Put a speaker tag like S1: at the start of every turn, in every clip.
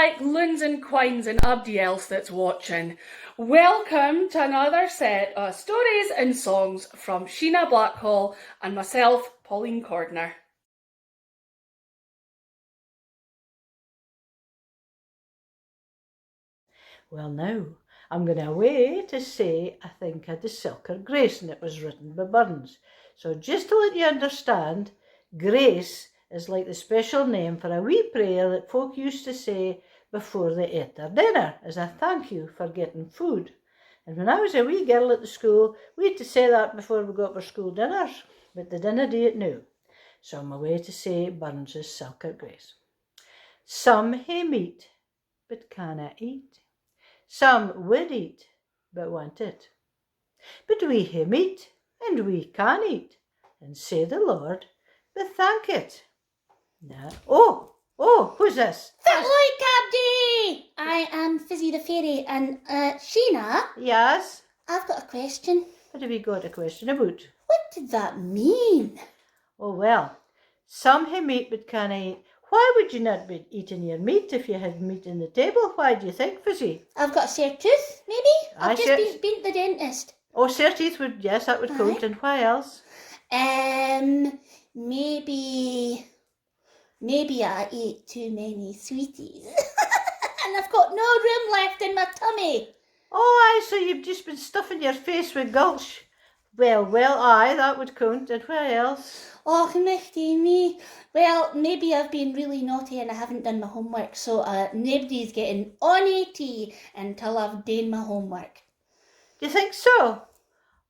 S1: like loons and quines and abdy else that's watching. Welcome to another set of stories and songs from Sheena Blackhall and myself, Pauline Cordiner.
S2: Well now, I'm going away to say I think I the Selkirk Grace, and it was written by bairns. So just to let you understand, grace is like the special name for a wee prayer that folk used to say before they ate their dinner as a thank you for getting food. And when I was a wee girl at the school, we had to say that before we got our school dinners, but they didn't do it now. So I'm away to say bairns' Selkirk Grace. Some hae meat, but canna eat. Some would eat, but want it. But we hae meat, and we can eat, and say the Lord, but thank it. Now, who's this?
S3: Footloy Cabdi! I am Fizzy the Fairy, and Sheena,
S2: Yes?
S3: I've got a question.
S2: What have you got a question about?
S3: What did that mean?
S2: Oh, well, some hae meat, but canna eat. Why would you not be eating your meat if you had meat on the table? Why do you think, Fizzy?
S3: I've got a sare tooth, maybe? I've just been to the dentist.
S2: Oh, sore teeth would, yes, that would count. And why else?
S3: Maybe I ate too many sweeties. And I've got no room left in my tummy.
S2: Oh, aye, so you've just been stuffing your face with gulch. Well, aye, that would count. And why else?
S3: Oh, michty me. Well, maybe I've been really naughty and I haven't done my homework, so nobody's getting ony tea until I've done my homework.
S2: Do you think so?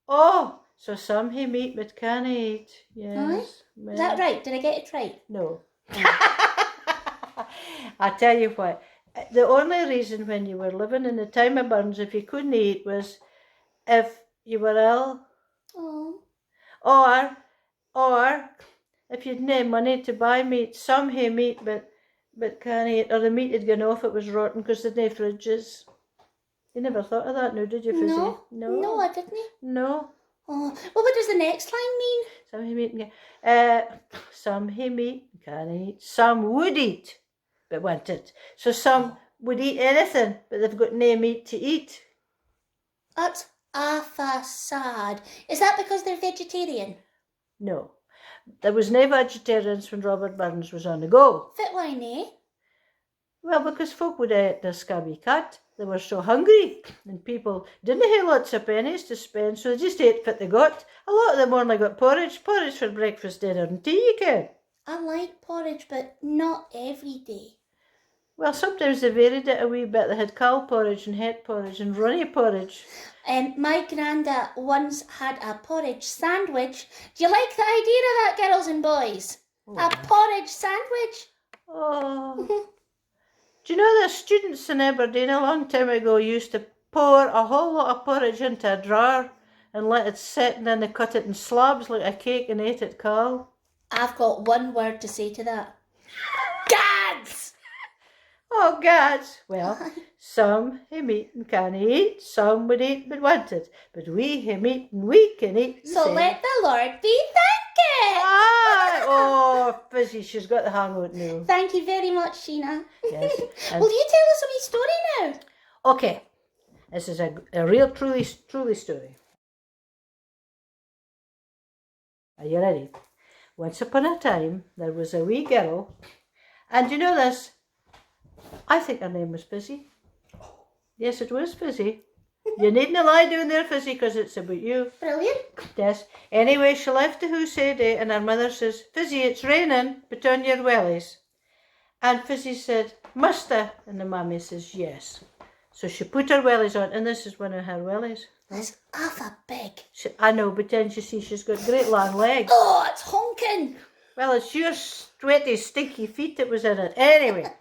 S2: Oh, so some hae meat but canna eat. Yes.
S3: Aye?
S2: Well,
S3: Is that right? Did I get it right?
S2: No. I tell you what, the only reason when you were living in the time of bairns, if you couldn't eat, was if you were ill.
S3: Oh.
S2: Or if you'd no money to buy meat. Some hae meat but can't eat, or the meat had gone off, it was rotten because they'd no fridges. You never thought of that, no, did you, Fizzy?
S3: No, I didn't.
S2: No.
S3: Oh, well, what does the next line mean?
S2: Some hae meat, some hae meat, can't eat. Some would eat, but want it. So some would eat anything, but they've got no meat to eat.
S3: That's awfa sad. Is that because they're vegetarian?
S2: No. There was no vegetarians when Robert Burns was on the go.
S3: Fit why nae?
S2: Well, because folk would eat their scabby cat. They were so hungry, and people didn't have lots of pennies to spend, so they just ate what they got. A lot of them only got porridge for breakfast, dinner and tea, you can.
S3: I like porridge, but not every day.
S2: Well, sometimes they varied it a wee bit. They had cow porridge and het porridge and runny porridge.
S3: My granda once had a porridge sandwich. Do you like the idea of that, girls and boys?
S2: Oh.
S3: A porridge sandwich?
S2: Oh. Do you know the students in Aberdeen a long time ago used to pour a whole lot of porridge into a drawer and let it sit, and then they cut it in slabs like a cake and ate it cold?
S3: I've got one word to say to that. Gads!
S2: Oh, gads! Well, some hae meat and canna eat, some would eat but want it, but we hae meat and we can eat.
S3: So let the Lord be thanked.
S2: Aye! Oh, Fizzy, she's got the hang of it now.
S3: Thank you very much, Sheena.
S2: Yes.
S3: Will you tell us a wee story now?
S2: Okay, this is a real, truly story. Are you ready? Once upon a time, there was a wee girl, and you know this, I think her name was Fizzy. Yes, it was Fizzy. You needn't lie down there, Fizzy, because it's about you.
S3: Brilliant.
S2: Yes. Anyway, she left the house that day, and her mother says, Fizzy, it's raining, put on your wellies. And Fizzy said, must I? And the mammy says, yes. So she put her wellies on, and this is one of her wellies.
S3: That's awful big.
S2: I know, but then you see she's got great long legs.
S3: Oh, it's honking.
S2: Well, it's your sweaty, stinky feet that was in it. Anyway,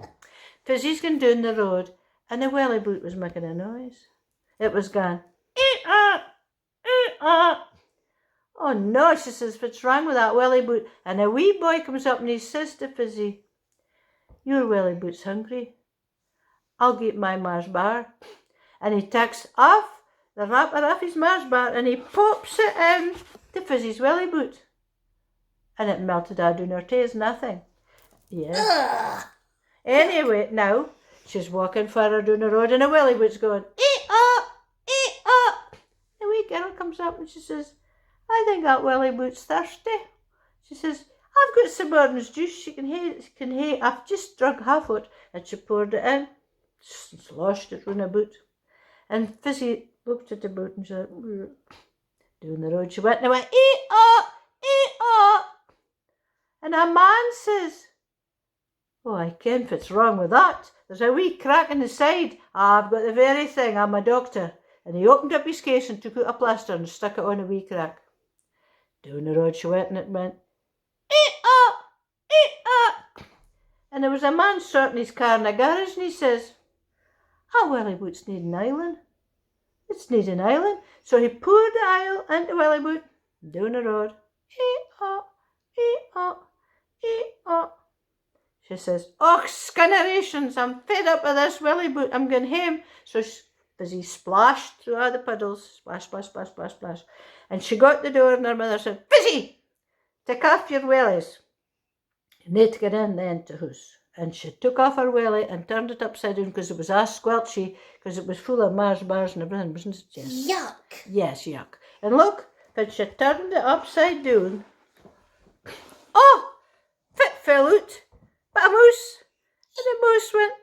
S2: Fizzy's going down the road, and the Wellyboot was making a noise. It was going, ee-ah, ee-ah. Oh no, she says, what's wrong with that Wellyboot? And a wee boy comes up and he says to Fizzy, your Wellyboot's hungry. I'll get my Mars bar. And he takes off the wrapper off his Mars bar and he pops it in to Fizzy's Wellyboot. And it melted out on her Taes, nothing. Yeah.
S3: Ugh.
S2: Anyway, now, She's walking further down the road and a Wellyboot's going, eat up, eat up. The wee girl comes up and she says, I think that Wellyboot's thirsty. She says, I've got some orange juice she can hate. I've just drunk half of it. And she poured it in, sloshed it round a boot. And Fizzy looked at the boot and said, down the road she went and went, eat up, eat up. And a man says, oh, I ken what's wrong with that. There's a wee crack in the side. I've got the very thing, I'm a doctor. And he opened up his case and took out a plaster and stuck it on a wee crack. Down the road she went and it went, eat up, eat up. And there was a man sorting his car in a garage and he says, ah, Wellyboot's need an island. It's need an island. So he poured the aisle into Wellyboot down the road. Eat up, eat up, eat up. She says, oh, skinerations, I'm fed up with this Wellyboot. I'm going home. So Fizzy splashed through all the puddles. Splash, splash, splash, splash, splash. And she got the door and her mother said, Fizzy, take off your wellies. And they get in then to house. And she took off her welly and turned it upside down because it was all squelchy, because it was full of Mars bars and everything, wasn't it? Yes.
S3: Yuck.
S2: Yes, yuck. And look, when she turned it upside down, oh, it fell out. But a mouse. And the mouse went,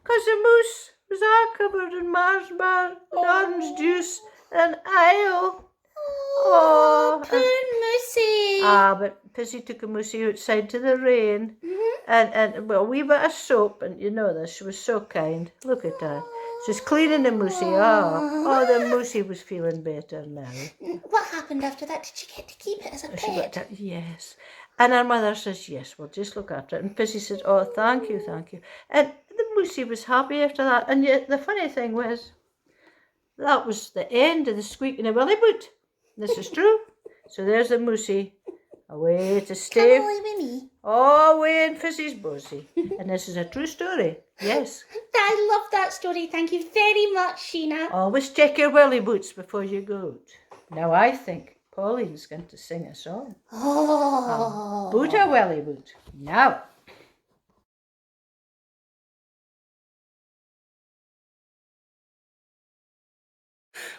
S2: because the mouse was all covered in Mars bar and orange juice and ale.
S3: Oh, poor Moosey.
S2: But Fizzy took a Moosey outside to the rain and well, a wee bit of soap, and you know this, she was so kind. Look at that. She's cleaning the Moosey. The Moosey was feeling better now.
S3: What happened after that? Did she get to keep it as a pet?
S2: Yes. And her mother says, yes, we'll just look after it. And Fizzy said, oh, thank you, thank you. And the Moosey was happy after that. And yet the funny thing was, that was the end of the Squeaky and the Wellyboot. This is true. So there's the Moosey, away to stay.
S3: Connolly with me.
S2: Away in Fizzy's bosie. And this is a true story. Yes.
S3: I love that story. Thank you very much, Sheena.
S2: Always check your Wellyboots before you go out. Now I think Pauline's going to sing a song.
S3: Oh.
S2: Boot a Wellyboot. Now.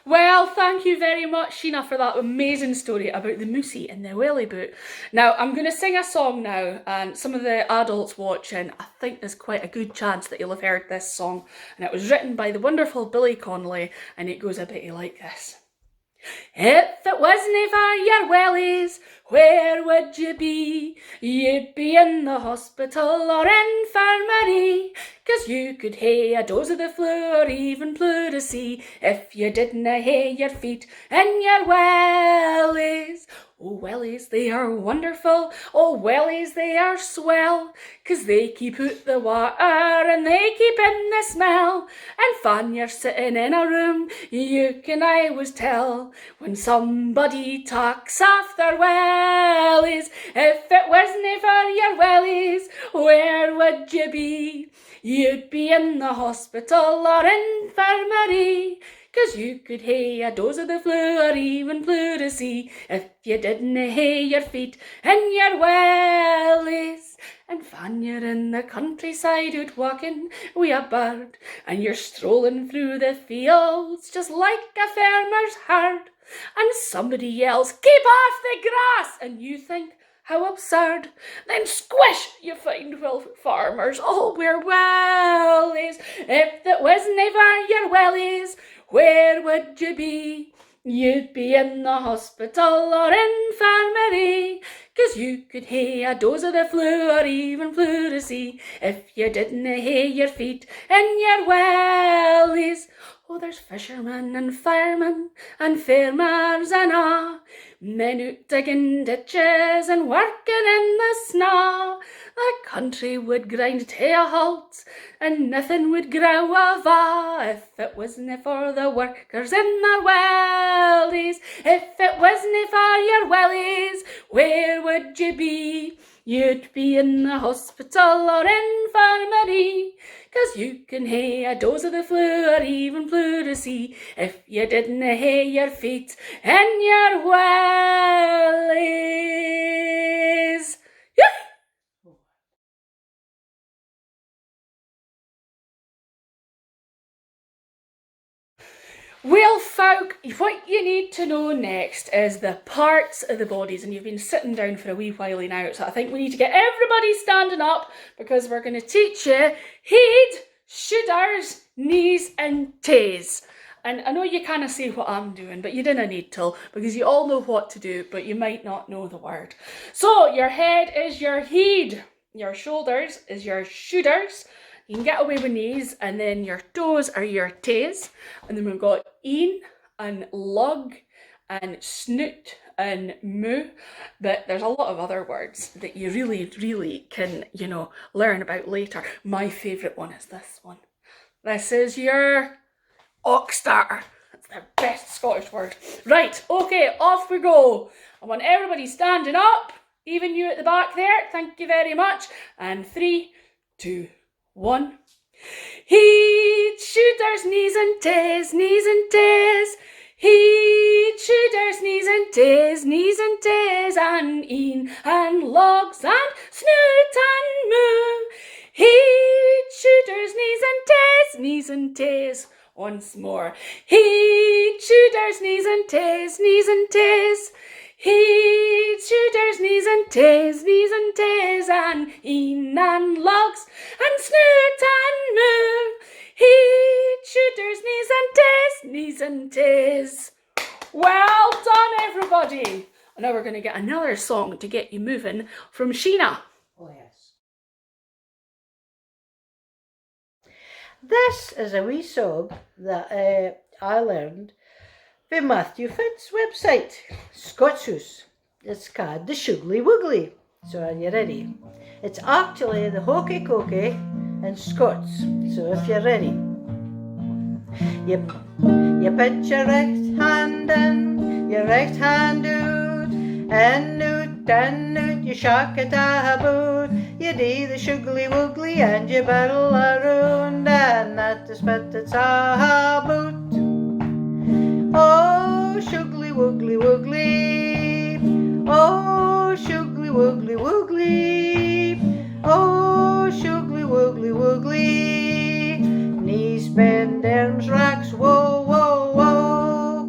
S1: Well, thank you very much, Sheena, for that amazing story about the Moosey and the Wellyboot. Now, I'm going to sing a song now, and some of the adults watching, I think there's quite a good chance that you'll have heard this song. And it was written by the wonderful Billy Connolly, and it goes a bit like this. If it wasn't for your wellies, where would you be? You'd be in the hospital or infirmary, 'cause you could hae a dose of the flu or even pleurisy if you didna hae your feet in your wellies. Oh, wellies, they are wonderful. Oh, wellies, they are swell, 'cause they keep out the water and they keep in the smell. And fan you're sitting in a room, you can always tell when somebody talks off their wellies. If it wasn't for your wellies, where would you be? You'd be in the hospital or infirmary, 'cause you could hae a dose of the flu or even pleurisy if you didn't hae your feet in your wellies. And fan you're in the countryside out walking wi' a bird, and you're strolling through the fields just like a farmer's herd, and somebody yells, "Keep off the grass!" and you think, how absurd. Then squish, you find, well, farmers all wear wellies. If it wasn't for your wellies, where would you be? You'd be in the hospital or infirmary, 'cause you could hae a dose of the flu or even pleurisy if you didn't hae your feet in your wellies. Oh, there's fishermen and firemen and farmers and a', men out digging ditches and working in the snaw. The country would grind to a halt and nothing would grow ava if it wasn't for the workers in their wellies. If it wasn't for your wellies, where would you be? You'd be in the hospital or infirmary, 'cause you can hae a dose of the flu or even pleurisy if you didn't hae your feet in your wellies. Well, folk, what you need to know next is the parts of the bodies, and you've been sitting down for a wee while now, so I think we need to get everybody standing up because we're going to teach you Heid, Shooders, knees and Taes. And I know you kind of see what I'm doing, but you didn't need to because you all know what to do, but you might not know the word. So your head is your Heid, your shoulders is your Shooders. You can get away with knees, and then your toes are your Taes. And then we've got een and lug and snoot and moo. But there's a lot of other words that you really can, learn about later. My favourite one is this one. This is your ox starter. That's the best Scottish word. Right, okay, off we go. I want everybody standing up, even you at the back there. Thank you very much. And 3, 2, 1. Heid, Shooders, knees and Taes, knees and Taes. Heid, Shooders, knees and Taes, knees and Taes. And een and logs and snoot and moo. Heid, Shooders, knees and Taes. Once more. Heid, Shooders, knees and Taes, knees and Taes. Heid, Shooders, knees and Taes, and een and logs and snoot and moo. Heid, Shooders, knees and Taes. Well done, everybody. And now we're going to get another song to get you moving from Sheena.
S2: Oh, yes. This is a wee song that I learned from Matthew Finn's website, Scots. It's called the Shooglie Wooglie. So are you ready? It's actually the hokey cokey in Scots. So if you're ready, you put your right hand in, your right hand out, and out, you shock it about. You do the Shooglie Wooglie and you battle around, and that is what it's about. Oh, Shooglie Wooglie Wooglie, oh, Shooglie Wooglie Wooglie, oh, Shooglie Wooglie Wooglie. Knees bend, arms rocks, whoa, whoa, whoa.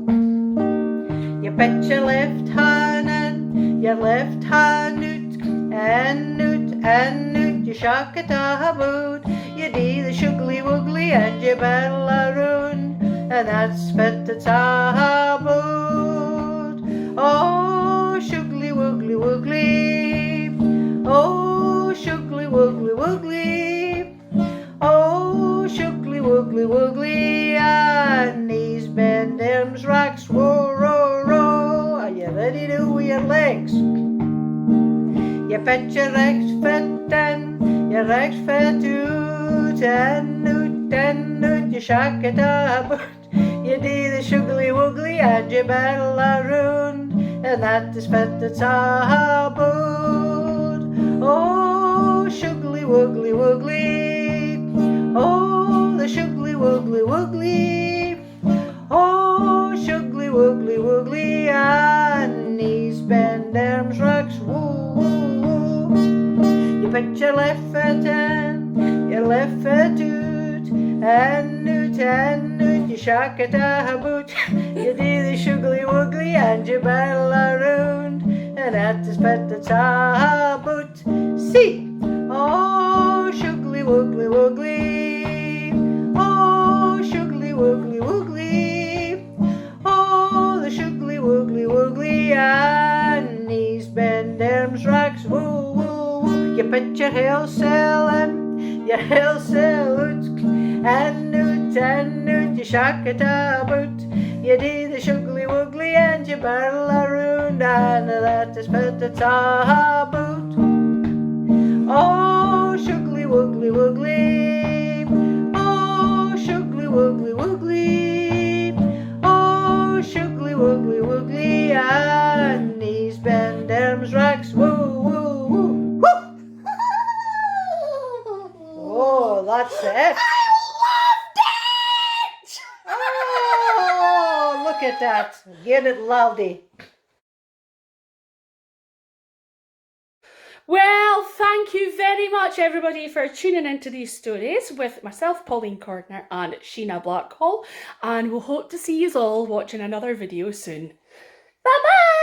S2: You put your left hand in, your left hand out, you shock it about. You do the Shooglie Wooglie and you battle around, and that's what it's about. Oh, Shooglie Wooglie Wooglie, oh, Shooglie Wooglie Wooglie, oh, Shooglie Wooglie Wooglie. And knees bend, arms rocks, whoa, row, row. Are you ready to move your legs? You put your right foot in, your right foot out, and out, you shock it about. You do the Shooglie Wooglie and you battle around, and that is what it's about. Oh, Shooglie Wooglie Wooglie, oh, the Shooglie Wooglie Wooglie, oh, Shooglie Wooglie Wooglie. And knees bend, arms rocks, woo, woo, woo. You put your left foot in, your left foot out, and out, you shock it about. You do the Shooglie Wooglie and you battle around, and that is what it's about. See, oh, Shooglie Wooglie Wooglie, oh, Shooglie Wooglie Wooglie, oh, the Shooglie Wooglie Wooglie. And knees bend, arms rocks, woo, woo, woo. You put your hail sail in, your hail sail out, and out, you shock it about. You do the Shooglie Wooglie and you battle around, and that is what it's about. Oh, Shooglie Wooglie Wooglie, oh, Shooglie Wooglie Wooglie, oh, Shooglie Wooglie Wooglie. And knees bend, arms rocks, woo, woo, woo, woo. Oh, that's it. Oh, look at that. Get it loudy.
S1: Well, thank thank you very much, everybody, for tuning into these stories with myself, Pauline Cordiner, and Sheena Blackhall. And we'll hope to see you all watching another video soon. Bye-bye!